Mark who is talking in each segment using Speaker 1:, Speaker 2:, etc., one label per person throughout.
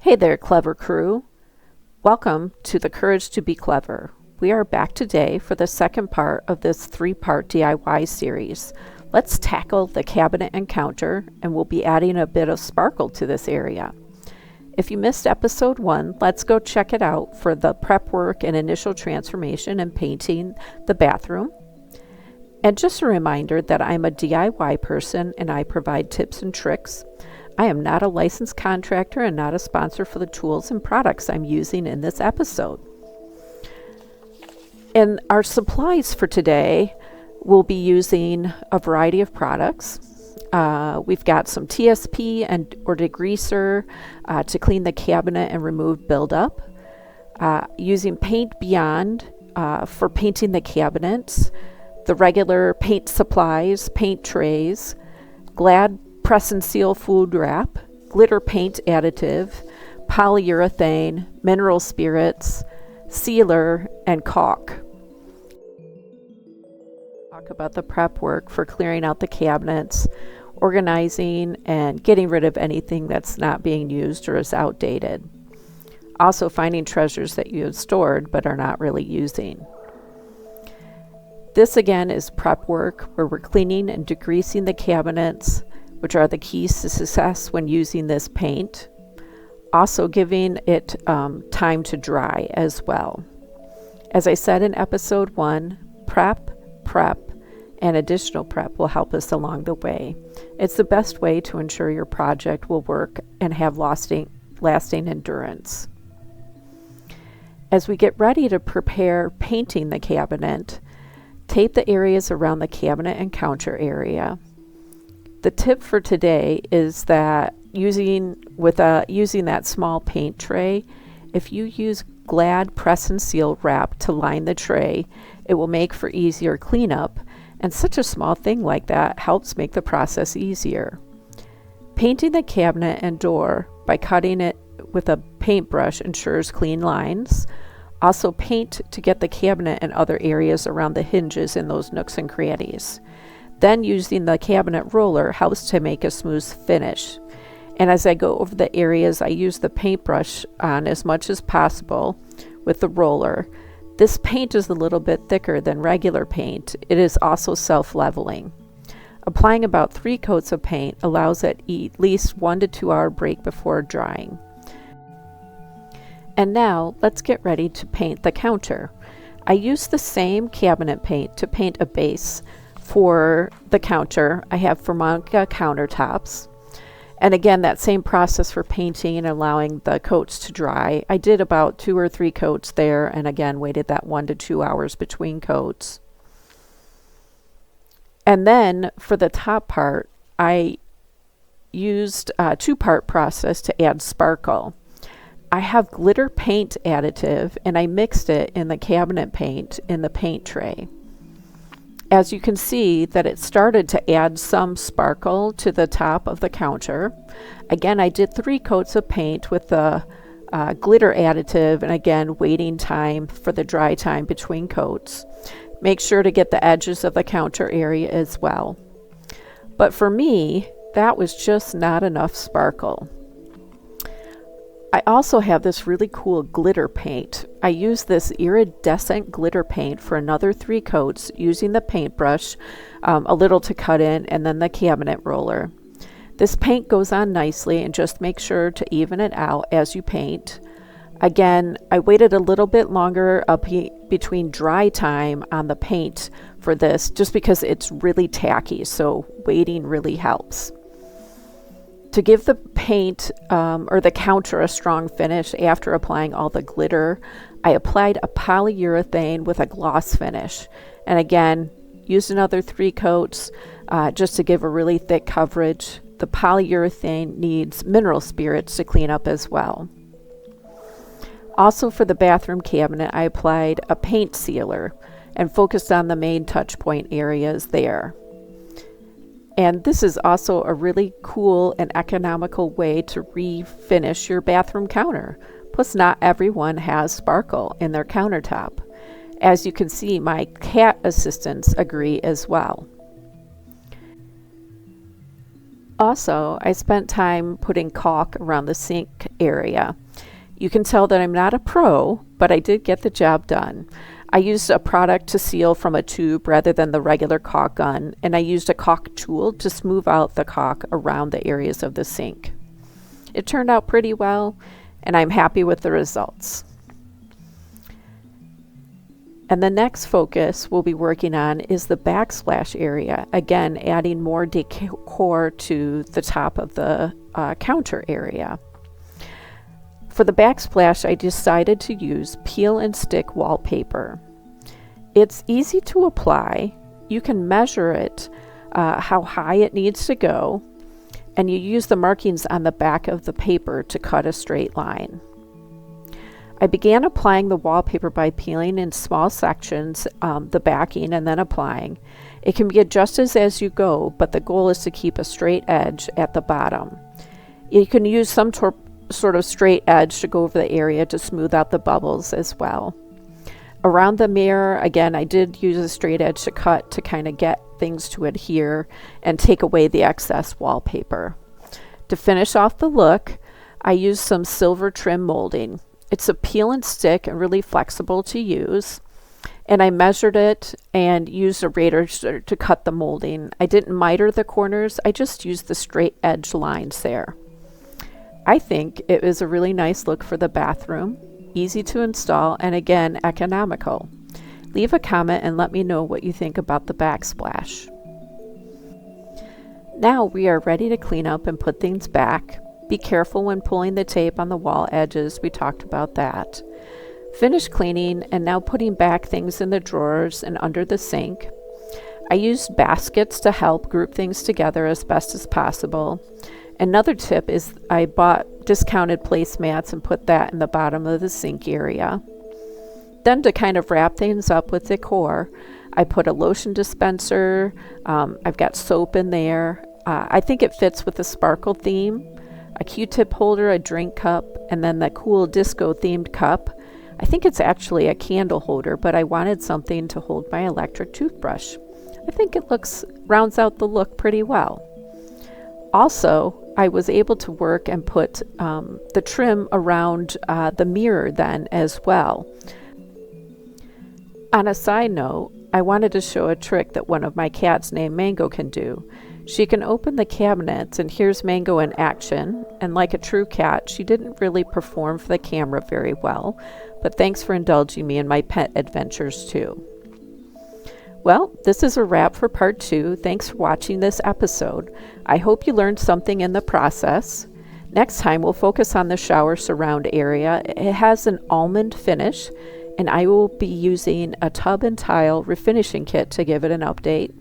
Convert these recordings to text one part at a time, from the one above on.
Speaker 1: Hey there, clever crew. Welcome to the Courage to Be Clever. We are back today for the second part of this three-part DIY series. Let's tackle the cabinet and counter, and we'll be adding a bit of sparkle to this area. If you missed episode 1, let's go check it out for the prep work and initial transformation and painting the bathroom. And just a reminder that I'm a DIY person and I provide tips and tricks. I am not a licensed contractor and not a sponsor for the tools and products I'm using in this episode. And our supplies for today, we'll be using a variety of products. We've got some TSP or degreaser to clean the cabinet and remove buildup. Using Paint Beyond for painting the cabinets. The regular paint supplies, paint trays, Glad press and seal food wrap, glitter paint additive, polyurethane, mineral spirits, sealer, and caulk. Talk about the prep work for clearing out the cabinets, organizing, and getting rid of anything that's not being used or is outdated. Also finding treasures that you have stored but are not really using. This again is prep work where we're cleaning and degreasing the cabinets, which are the keys to success when using this paint. Also giving it time to dry as well. As I said in episode 1, prep, and additional prep will help us along the way. It's the best way to ensure your project will work and have lasting endurance. As we get ready to prepare painting the cabinet, tape the areas around the cabinet and counter area. The tip for today is that using that small paint tray, if you use Glad press and seal wrap to line the tray, it will make for easier cleanup, and such a small thing like that helps make the process easier. Painting the cabinet and door by cutting it with a paintbrush ensures clean lines. Also paint to get the cabinet and other areas around the hinges in those nooks and crannies. Then using the cabinet roller helps to make a smooth finish. And as I go over the areas, I use the paintbrush on as much as possible with the roller. This paint is a little bit thicker than regular paint. It is also self-leveling. Applying about 3 coats of paint allows at least 1 to 2 hour break before drying. And now let's get ready to paint the counter. I use the same cabinet paint to paint a base for the counter. I have Formica countertops. And again, that same process for painting and allowing the coats to dry. I did about 2 or 3 coats there, and again waited that 1 to 2 hours between coats. And then for the top part, I used a 2-part process to add sparkle. I have glitter paint additive, and I mixed it in the cabinet paint in the paint tray. As you can see that it started to add some sparkle to the top of the counter. Again, I did 3 coats of paint with the glitter additive, and again waiting time for the dry time between coats. Make sure to get the edges of the counter area as well. But for me, that was just not enough sparkle. I also have this really cool glitter paint. I use this iridescent glitter paint for another 3 coats using the paintbrush, a little to cut in, and then the cabinet roller. This paint goes on nicely, and just make sure to even it out as you paint. Again, I waited a little bit longer between dry time on the paint for this, just because it's really tacky, so waiting really helps. To give the paint or the counter a strong finish after applying all the glitter, I applied a polyurethane with a gloss finish. And again, used another 3 coats just to give a really thick coverage. The polyurethane needs mineral spirits to clean up as well. Also for the bathroom cabinet, I applied a paint sealer and focused on the main touch point areas there. And this is also a really cool and economical way to refinish your bathroom counter. Plus, not everyone has sparkle in their countertop. As you can see, my cat assistants agree as well. Also, I spent time putting caulk around the sink area. You can tell that I'm not a pro, but I did get the job done. I used a product to seal from a tube rather than the regular caulk gun, and I used a caulk tool to smooth out the caulk around the areas of the sink. It turned out pretty well, and I'm happy with the results. And the next focus we'll be working on is the backsplash area. Again, adding more decor to the top of the counter area. For the backsplash, I decided to use peel and stick wallpaper. It's easy to apply. You can measure it, how high it needs to go, and you use the markings on the back of the paper to cut a straight line. I began applying the wallpaper by peeling in small sections the backing and then applying. It can be adjusted as you go, but the goal is to keep a straight edge at the bottom. You can use some sort of straight edge to go over the area to smooth out the bubbles as well. Around the mirror, again, I did use a straight edge to cut to kind of get things to adhere and take away the excess wallpaper. To finish off the look, I used some silver trim molding. It's a peel and stick and really flexible to use. And I measured it and used a razor to cut the molding. I didn't miter the corners, I just used the straight edge lines there. I think it was a really nice look for the bathroom, easy to install, and again, economical. Leave a comment and let me know what you think about the backsplash. Now we are ready to clean up and put things back. Be careful when pulling the tape on the wall edges, we talked about that. Finish cleaning and now putting back things in the drawers and under the sink. I used baskets to help group things together as best as possible. Another tip is I bought discounted placemats and put that in the bottom of the sink area. Then to kind of wrap things up with decor, I put a lotion dispenser, I've got soap in there. I think it fits with the sparkle theme. A Q-tip holder, a drink cup, and then the cool disco themed cup. I think it's actually a candle holder, but I wanted something to hold my electric toothbrush. I think it rounds out the look pretty well. Also, I was able to work and put the trim around the mirror then as well. On a side note, I wanted to show a trick that one of my cats named Mango can do. She can open the cabinets, and here's Mango in action, and like a true cat, she didn't really perform for the camera very well, but thanks for indulging me in my pet adventures too. Well, this is a wrap for part 2. Thanks for watching this episode. I hope you learned something in the process. Next time, we'll focus on the shower surround area. It has an almond finish, and I will be using a tub and tile refinishing kit to give it an update.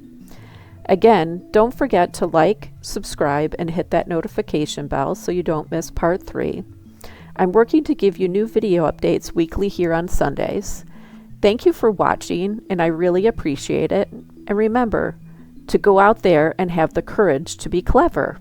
Speaker 1: Again, don't forget to like, subscribe, and hit that notification bell so you don't miss part 3. I'm working to give you new video updates weekly here on Sundays. Thank you for watching, and I really appreciate it. And remember to go out there and have the courage to be clever.